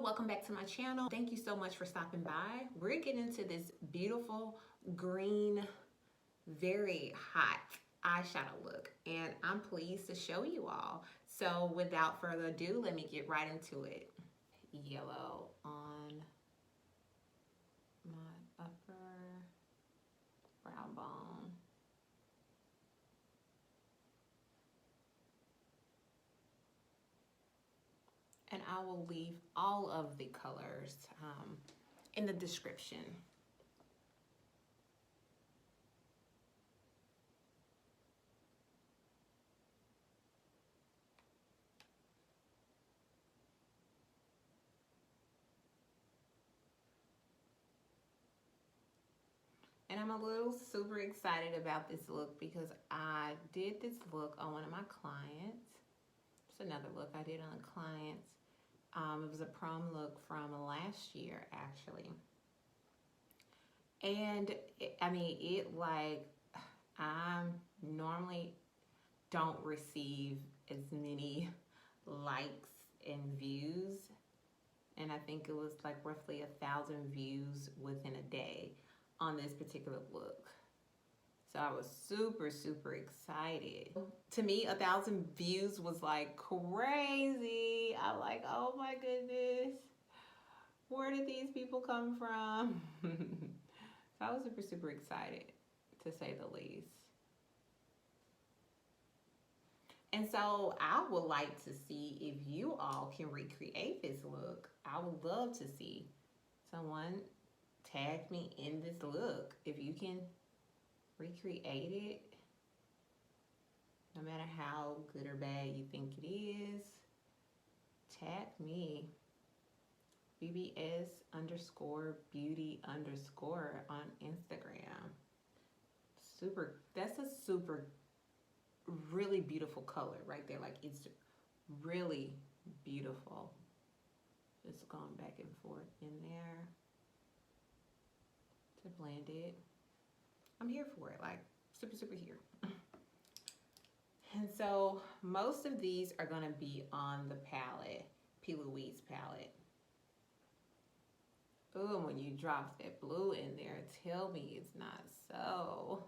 welcome back to my channel. Thank you so much for stopping by. We're getting into this beautiful green, very hot eyeshadow look, and I'm pleased to show you all. So without further ado, let me get right into it. Yellow on my upper brow bone. And I will leave all of the colors in the description. And I'm a little super excited about this look because I did this look on one of my clients. It's another look I did on clients. It was a prom look from last year, actually. And I normally don't receive as many likes and views. And I think it was like roughly 1,000 views within a day on this particular look. So I was super, super excited. To me, 1,000 views was like crazy. I'm like, oh my goodness, where did these people come from? So I was super, super excited, to say the least. And so I would like to see if you all can recreate this look. I would love to see someone tag me in this look. If you can recreate it, no matter how good or bad you think it is, tag me. BBS_beauty_ on Instagram. That's a super, really beautiful color right there. Like, it's really beautiful. Just going back and forth in there to blend it. I'm here for it, like super, super here. And so most of these are gonna be on the palette, P.Louise palette. Oh, when you drop that blue in there, tell me it's not so.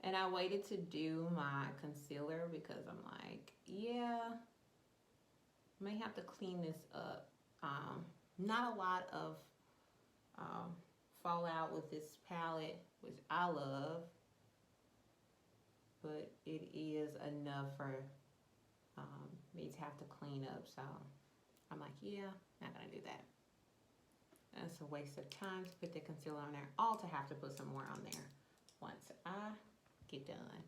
And I waited to do my concealer because I'm like, yeah, I may have to clean this up. Not a lot of fallout with this palette, which I love, but it is enough for me to have to clean up. So I'm like, yeah, not gonna do that. That's a waste of time to put the concealer on there, all to have to put some more on there once I get done.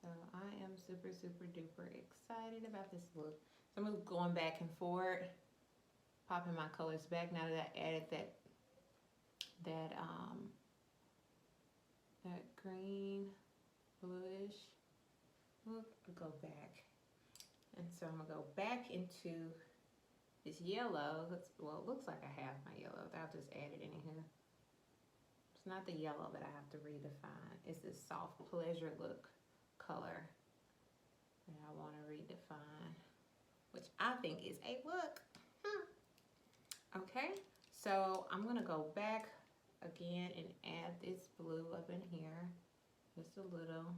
So I am super, super duper excited about this look. So I'm going back and forth, popping my colors back now that I added that green, bluish look. I'll go back. And so I'm gonna go back into this yellow. Well, it looks like I have my yellow. I'll just add it in here. It's not the yellow that I have to redefine. It's this soft pleasure look color that I want to redefine, which I think is a look. Okay, so I'm gonna go back again and add this blue up in here, just a little.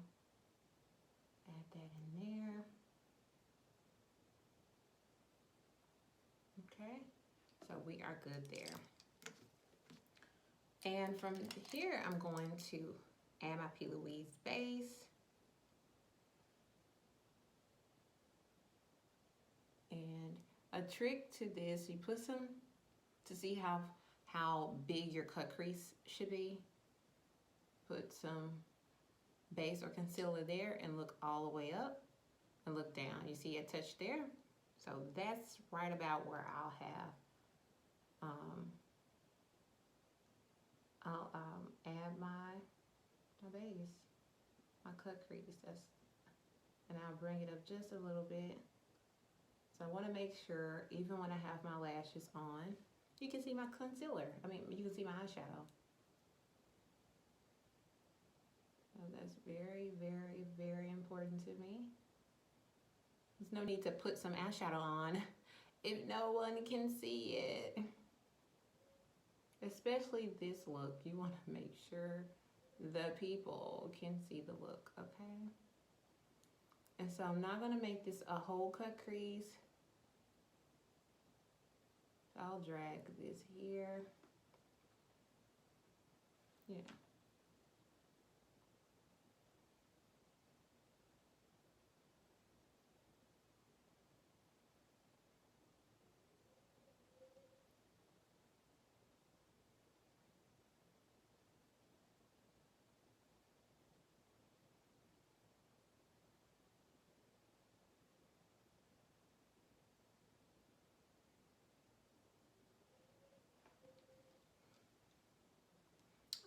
Add that in there. Okay, so we are good there. And from here, I'm going to add my P.Louise base. And a trick to this, you put some, to see how big your cut crease should be, put some base or concealer there and look all the way up and look down. You see a touch there? So that's right about where I'll have, add my base, my cut crease. And I'll bring it up just a little bit. So I want to make sure, even when I have my lashes on, you can see my concealer. You can see my eyeshadow. So that's very, very, very important to me. There's no need to put some eyeshadow on if no one can see it. Especially this look, you want to make sure the people can see the look, okay? And so I'm not gonna make this a whole cut crease. So I'll drag this here. Yeah.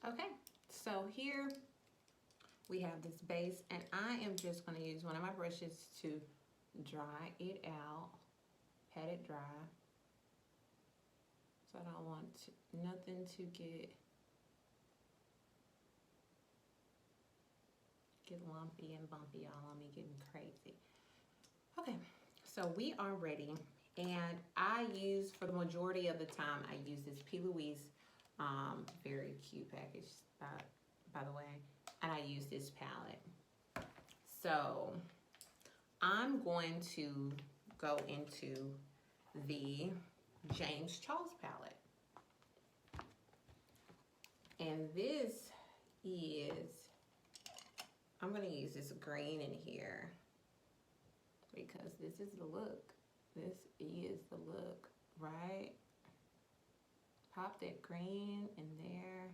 Okay, so here we have this base, and I am just going to use one of my brushes to dry it out, pat it dry. So I don't want nothing to get lumpy and bumpy all on me, getting crazy. Okay, so we are ready, and I use, for the majority of the time, I use this P.Louise, very cute package, by the way, and I use this palette. So I'm going to go into the James Charles palette, and this is, I'm going to use this green in here because this is the look. This is the look, right? Pop that green in there.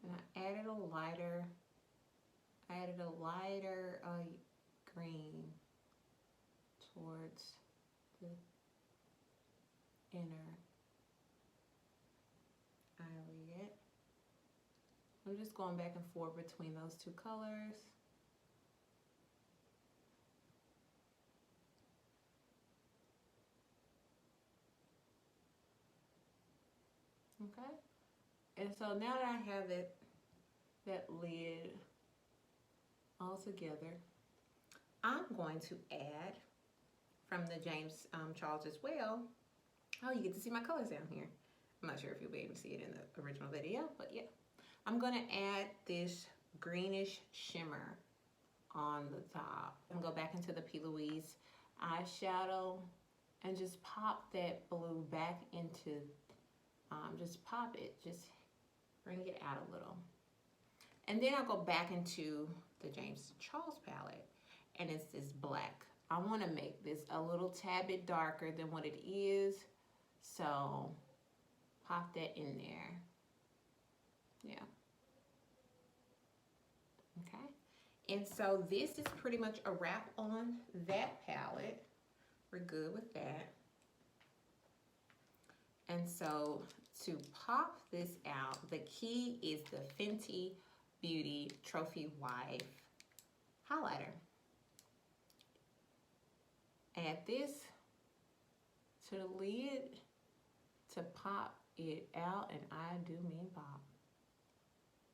And I added a lighter green towards the inner eyelid. I'm just going back and forth between those two colors. Okay, and so now that I have that lid all together, I'm going to add from the James Charles as well. Oh, you get to see my colors down here. I'm not sure if you'll be able to see it in the original video, but yeah. I'm gonna add this greenish shimmer on the top. I'm gonna go back into the P.Louise eyeshadow and just pop that blue back into, just pop it, just bring it out a little. And then I'll go back into the James Charles palette, and it's this black. I want to make this a little tad bit darker than what it is, so pop that in there. Yeah. Okay. And so this is pretty much a wrap on that palette. We're good with that. And so to pop this out, the key is the Fenty Beauty Trophy Wife highlighter. Add this to the lid to pop it out, and I do mean pop.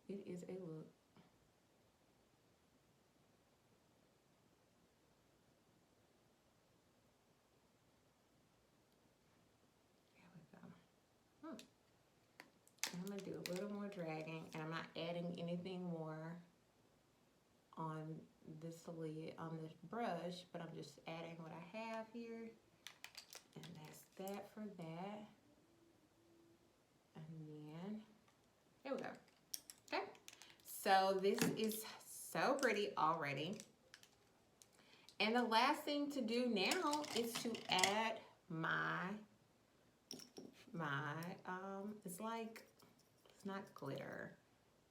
It is a look. There we go. I'm gonna do a little more dragging, and I'm not adding anything more on this lid, on this brush, but I'm just adding what I have here, and that's that for that. And then there we go. Okay, so this is so pretty already, and the last thing to do now is to add my it's like, it's not glitter,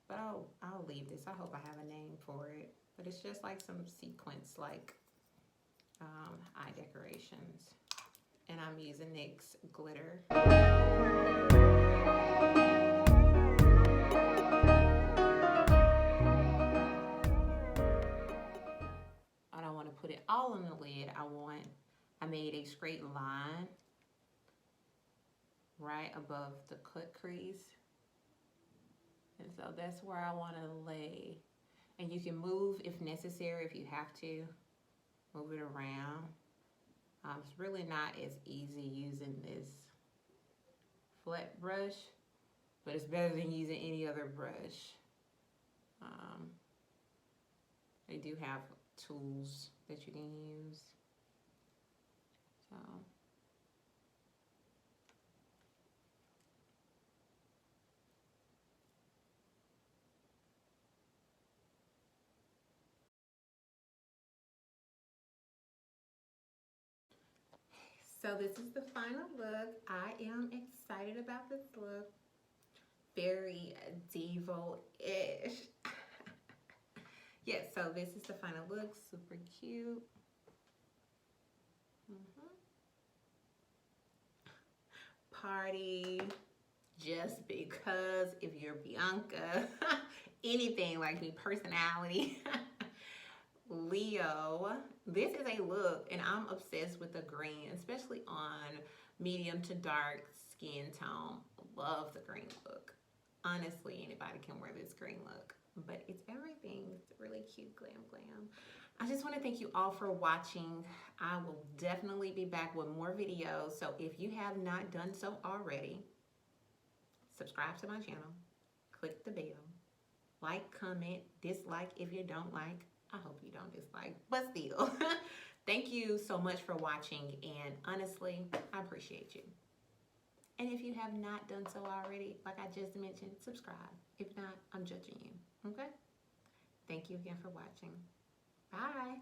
but I'll leave this. I hope I have a name for it, but it's just like some sequins, like eye decorations. And I'm using NYX glitter. I don't want to put it all on the lid. I made a straight line right above the cut crease. And so that's where I want to lay. And you can move if necessary, if you have to. Move it around. It's really not as easy using this flat brush, but it's better than using any other brush. They do have tools that you can use. So this is the final look. I am excited about this look. Very Devo-ish. Yes, so this is the final look. Super cute. Party just because if you're Bianca, anything like me, personality. Leo, this is a look, and I'm obsessed with the green, especially on medium to dark skin tone. Love the green look. Honestly, anybody can wear this green look, but it's everything. It's really cute, glam. I just want to thank you all for watching. I will definitely be back with more videos, so if you have not done so already, subscribe to my channel, click the bell, like, comment, dislike if you don't like. I hope you don't dislike, but still. Thank you so much for watching, and honestly, I appreciate you. And if you have not done so already, like I just mentioned, subscribe. If not, I'm judging you, okay? Thank you again for watching. Bye.